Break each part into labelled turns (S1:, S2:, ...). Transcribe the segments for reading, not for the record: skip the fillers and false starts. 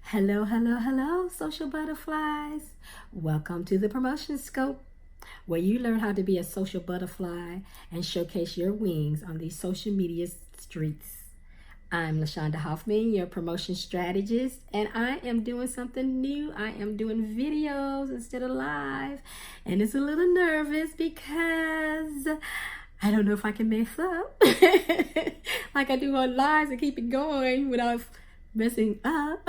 S1: Hello, hello, hello, social butterflies. Welcome to the Promotion Scope, where you learn how to be a social butterfly and showcase your wings on these social media streets. I'm LaShonda Hoffman, your promotion strategist, and I am doing something new. I am doing videos instead of live, and it's a little nervous because I don't know if I can mess up like I do on lives and keep it going without messing up.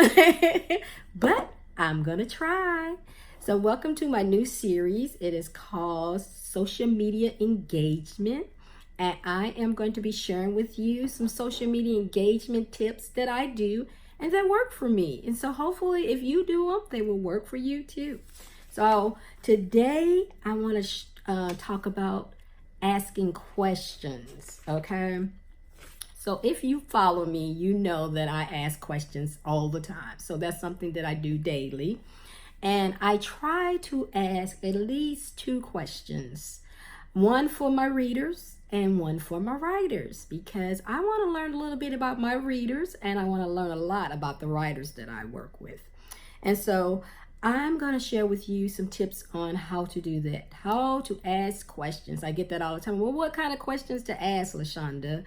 S1: But I'm gonna try. So welcome to my new series. It is called Social Media Engagement, and I am going to be sharing with you some social media engagement tips that I do and that work for me. And so hopefully if you do them, they will work for you too. So today I want to talk about asking questions, okay? So if you follow me, you know that I ask questions all the time. So that's something that I do daily. And I try to ask at least 2 questions. One for my readers and one for my writers, because I want to learn a little bit about my readers and I want to learn a lot about the writers that I work with. And so I'm going to share with you some tips on how to do that, how to ask questions. I get that all the time. Well, what kind of questions to ask, LaShonda?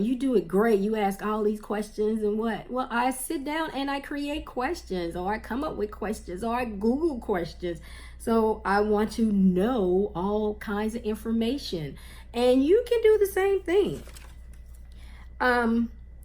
S1: You do it great. You ask all these questions and what? Well, I sit down and I create questions, or I come up with questions, or I Google questions. So I want to know all kinds of information. And you can do the same thing.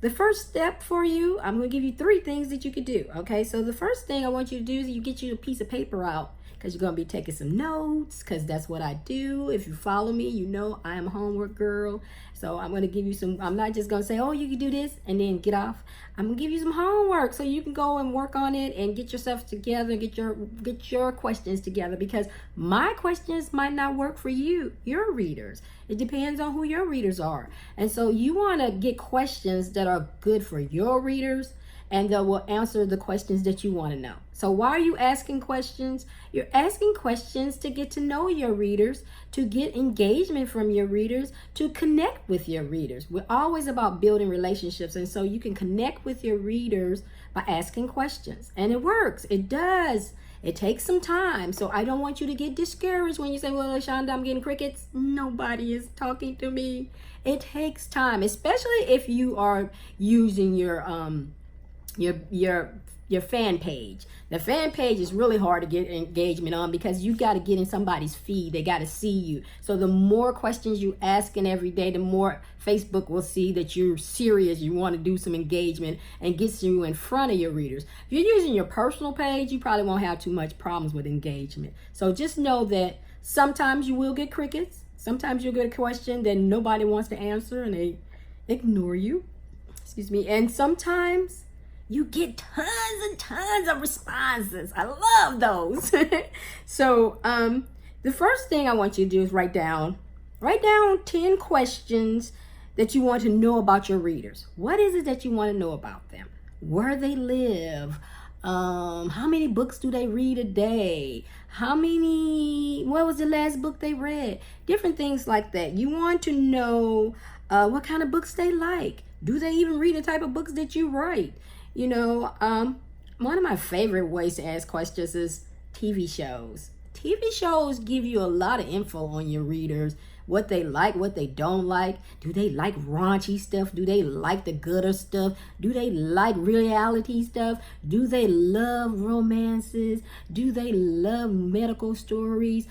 S1: The first step for you, I'm going to give you 3 things that you could do. Okay, so the first thing I want you to do is you get you a piece of paper out, because you're going to be taking some notes, because that's what I do. If you follow me, you know I am a homework girl. So I'm going to give you some, I'm not just going to say, oh, you can do this and then get off. I'm going to give you some homework so you can go and work on it and get yourself together and get your questions together, because my questions might not work for you, your readers. It depends on who your readers are. And so you want to get questions that are good for your readers and that will answer the questions that you want to know. So why are you asking questions? You're asking questions to get to know your readers, to get engagement from your readers, to connect with your readers. We're always about building relationships, and so you can connect with your readers by asking questions. And it works. It does. It takes some time. So I don't want you to get discouraged when you say, well, LaShonda, I'm getting crickets. Nobody is talking to me. It takes time, especially if you are using your fan page. The fan page is really hard to get engagement on, because you got to get in somebody's feed. They got to see you. So the more questions you asking every day, the more Facebook will see that you're serious. You want to do some engagement and gets you in front of your readers. If you're using your personal page, you probably won't have too much problems with engagement. So just know that sometimes you will get crickets. Sometimes you'll get a question that nobody wants to answer and they ignore you. Excuse me. And sometimes you get tons and tons of responses. I love those. So the first thing I want you to do is write down 10 questions that you want to know about your readers. What is it that you want to know about them? Where they live? How many books do they read a day? What was the last book they read? Different things like that. You want to know what kind of books they like. Do they even read the type of books that you write? You know, one of my favorite ways to ask questions is TV shows. TV shows give you a lot of info on your readers, what they like, what they don't like. Do they like raunchy stuff? Do they like the gooder stuff? Do they like reality stuff? Do they love romances? Do they love medical stories?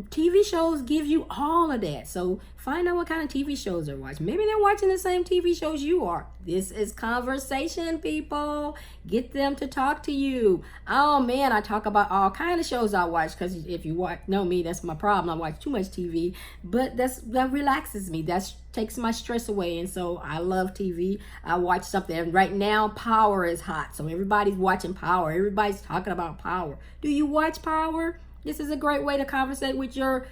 S1: TV shows give you all of that. So find out what kind of TV shows they're watching. Maybe they're watching the same TV shows you are. This is conversation, people. Get them to talk to you. Oh man, I talk about all kind of shows I watch, because if you know me, that's my problem. I watch too much TV, but that relaxes me. That takes my stress away, and so I love TV. I watch something, and right now Power is hot, so everybody's watching Power. Everybody's talking about Power. Do you watch Power? This is a great way to conversate with your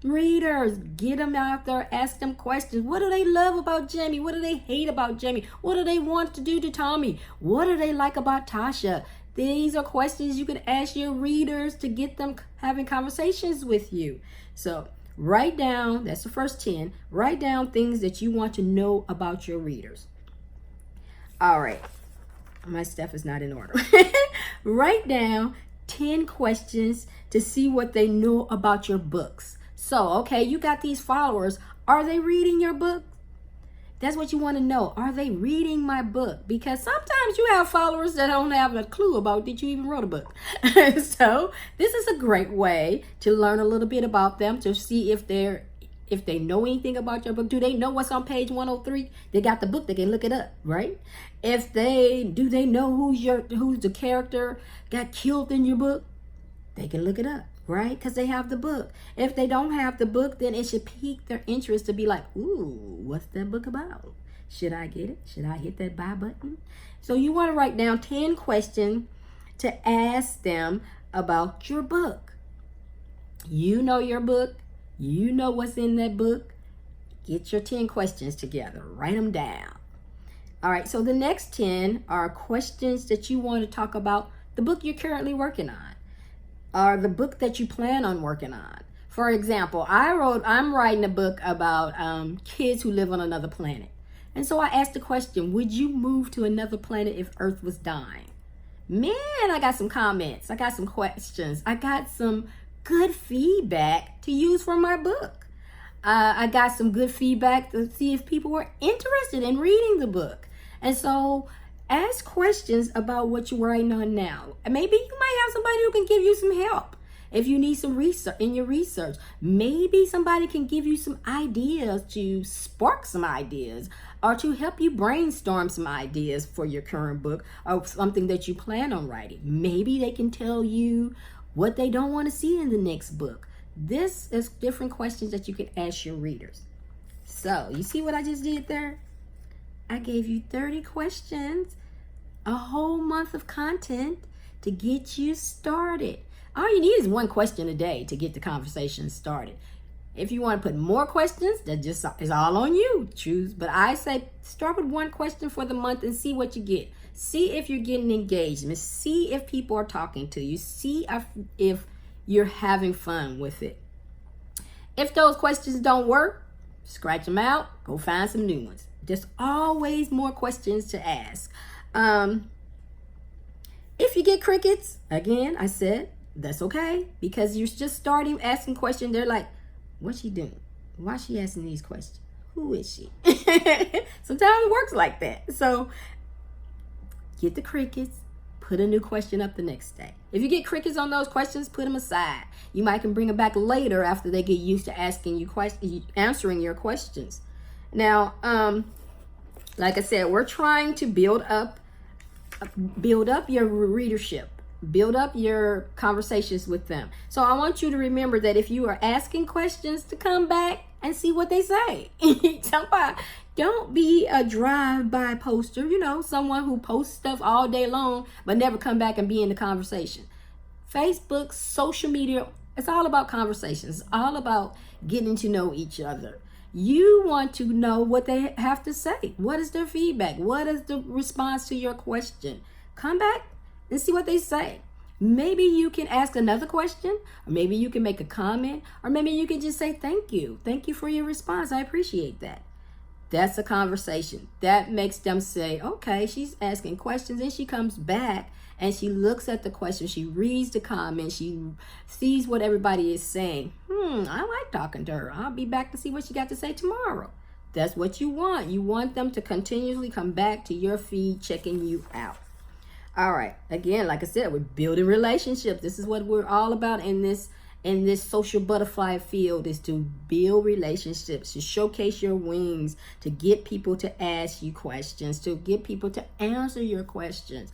S1: readers. Get them out there, ask them questions. What do they love about Jamie? What do they hate about Jamie? What do they want to do to Tommy? What do they like about Tasha? These are questions you can ask your readers to get them having conversations with you. So write down, that's the first 10, write down things that you want to know about your readers. All right. My stuff is not in order. Write down 10 questions to see what they know about your books. So, okay, you got these followers. Are they reading your book? That's what you want to know. Are they reading my book? Because sometimes you have followers that don't have a clue about that you even wrote a book. So this is a great way to learn a little bit about them, to see if they know anything about your book. Do they know what's on page 103? They got the book, they can look it up, right? Do they know who's the character got killed in your book? They can look it up, right? Because they have the book. If they don't have the book, then it should pique their interest to be like, ooh, what's that book about? Should I get it? Should I hit that buy button? So you want to write down 10 questions to ask them about your book. You know your book. You know what's in that book. Get your 10 questions together. Write them down. All right, so the next 10 are questions that you want to talk about the book you're currently working on, or the book that you plan on working on. For example, I'm writing a book about kids who live on another planet. And so I asked the question, would you move to another planet if Earth was dying? Man, I got some comments. I got some questions. I got some good feedback to use for my book. I got some good feedback to see if people were interested in reading the book. And so ask questions about what you're writing on now. Maybe you might have somebody who can give you some help if you need some research in your research. Maybe somebody can give you some ideas, to spark some ideas, or to help you brainstorm some ideas for your current book or something that you plan on writing. Maybe they can tell you what they don't want to see in the next book. This is different questions that you can ask your readers. So you see what I just did there? I gave you 30 questions, a whole month of content to get you started. All you need is one question a day to get the conversation started. If you want to put more questions, that just is all on you. Choose. But I say start with one question for the month and see what you get. See if you're getting engagement. See if people are talking to you. See if you're having fun with it. If those questions don't work, scratch them out. Go find some new ones. There's always more questions to ask. If you get crickets, again, I said, that's okay, because you're just starting asking questions. They're like, what's she doing? Why is she asking these questions? Who is she? Sometimes it works like that. So get the crickets, put a new question up the next day. If you get crickets on those questions, put them aside. You might can bring them back later after they get used to asking you questions, answering your questions. Now, like I said, we're trying to build up your readership, build up your conversations with them. So I want you to remember that if you are asking questions, to come back and see what they say. Don't be a drive-by poster, someone who posts stuff all day long but never come back and be in the conversation. Facebook, social media, it's all about conversations. It's all about getting to know each other. You want to know what they have to say. What is their feedback? What is the response to your question? Come back and see what they say. Maybe you can ask another question, or maybe you can make a comment, or maybe you can just say thank you. Thank you for your response. I appreciate that. That's a conversation. That makes them say, okay, she's asking questions, and she comes back and she looks at the question. She reads the comments. She sees what everybody is saying. I like talking to her. I'll be back to see what she got to say tomorrow. That's what you want. You want them to continuously come back to your feed, checking you out. All right. Again, like I said, we're building relationships. This is what we're all about in this social butterfly field, is to build relationships, to showcase your wings, to get people to ask you questions, to get people to answer your questions.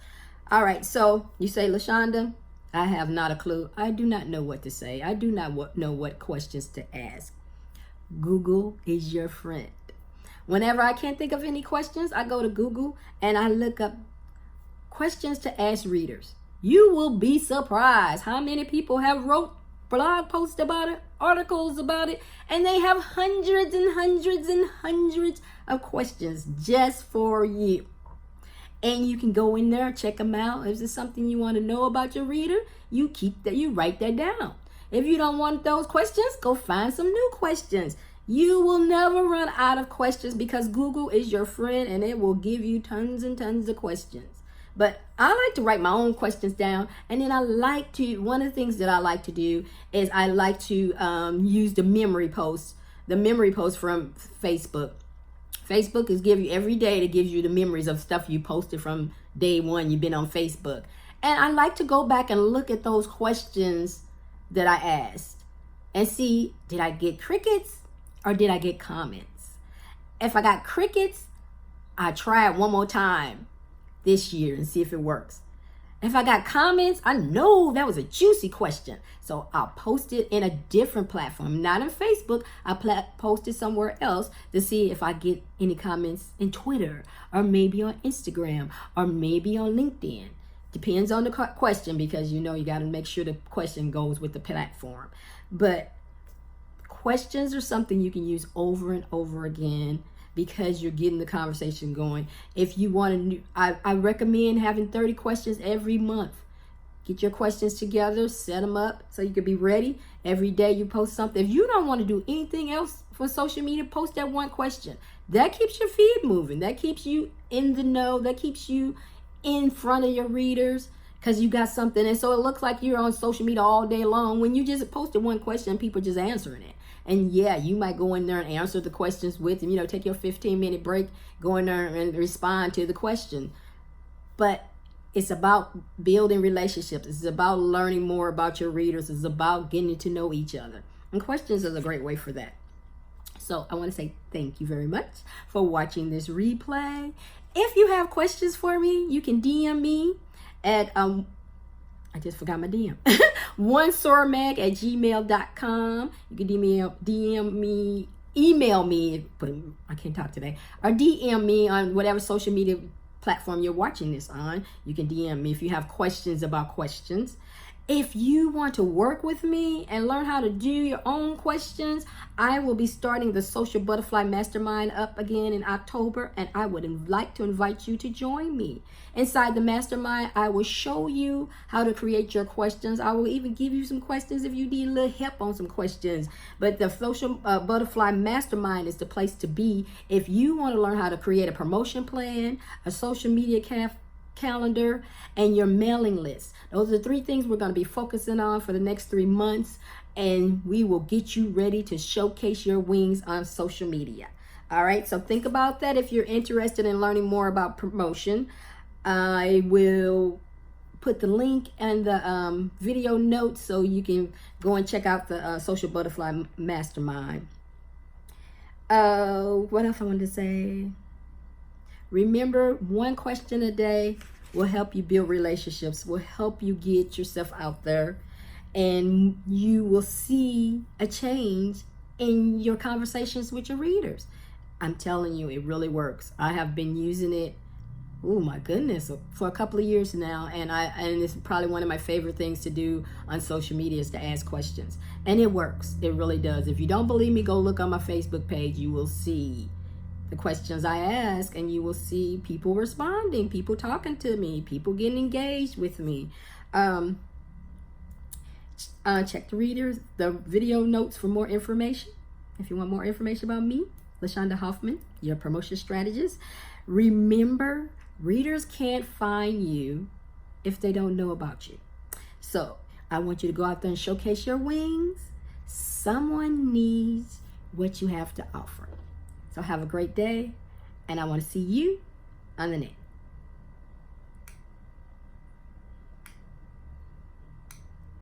S1: All right. So you say, LaShonda, I have not a clue. I do not know what to say. I do not know what questions to ask. Google is your friend. Whenever I can't think of any questions, I go to Google and I look up questions to ask readers. You will be surprised how many people have wrote blog posts about it, articles about it, and they have hundreds and hundreds and hundreds of questions just for you. And you can go in there, check them out. If there's something you want to know about your reader, you write that down. If you don't want those questions, go find some new questions. You will never run out of questions because Google is your friend and it will give you tons and tons of questions. But I like to write my own questions down. And then one of the things that I like to do is I like to use the memory posts from Facebook. Facebook is give you every day, that gives you the memories of stuff you posted from day one you've been on Facebook. And I like to go back and look at those questions that I asked and see, did I get crickets or did I get comments? If I got crickets, I try it one more time this year and see if it works. If I got comments, I know that was a juicy question. So I'll post it in a different platform, not on Facebook. I post it somewhere else to see if I get any comments in Twitter or maybe on Instagram or maybe on LinkedIn. Depends on the question, because you got to make sure the question goes with the platform. But questions are something you can use over and over again, because you're getting the conversation going. If you want to, I recommend having 30 questions every month. Get your questions together, set them up so you can be ready. Every day you post something. If you don't want to do anything else for social media, post that one question. That keeps your feed moving. That keeps you in the know. That keeps you in front of your readers, because you got something. And so it looks like you're on social media all day long when you just posted one question and people just answering it. And yeah, you might go in there and answer the questions with them, take your 15-minute break, go in there and respond to the question. But it's about building relationships. It's about learning more about your readers. It's about getting to know each other. And questions is a great way for that. So I want to say thank you very much for watching this replay. If you have questions for me, you can DM me at I just forgot my DM. onesormag@gmail.com. You can DM me, email me, but I can't talk today, or DM me on whatever social media platform you're watching this on. You can DM me if you have questions about questions. If you want to work with me and learn how to do your own questions, I will be starting the Social Butterfly Mastermind up again in October, and I would like to invite you to join me. Inside the mastermind, I will show you how to create your questions. I will even give you some questions if you need a little help on some questions. But the Social Butterfly Mastermind is the place to be if you want to learn how to create a promotion plan, a social media calendar, and your mailing list. Those are the 3 things we're going to be focusing on for the next 3 months, and we will get you ready to showcase your wings on social media. All right, so think about that if you're interested in learning more about promotion. I will put the link in the video notes so you can go and check out the Social Butterfly Mastermind. What else I wanted to say? Remember, one question a day will help you build relationships, will help you get yourself out there, and you will see a change in your conversations with your readers. I'm telling you, it really works. I have been using it, oh my goodness, for a couple of years now, and it's probably one of my favorite things to do on social media is to ask questions. And it works. It really does. If you don't believe me, go look on my Facebook page. You will see the questions I ask, and you will see people responding, people talking to me, people getting engaged with me. Check the video notes for more information. If you want more information about me, LaShonda Hoffman, your promotion strategist. Remember, readers can't find you if they don't know about you. So I want you to go out there and showcase your wings. Someone needs what you have to offer. So have a great day, and I want to see you on the next.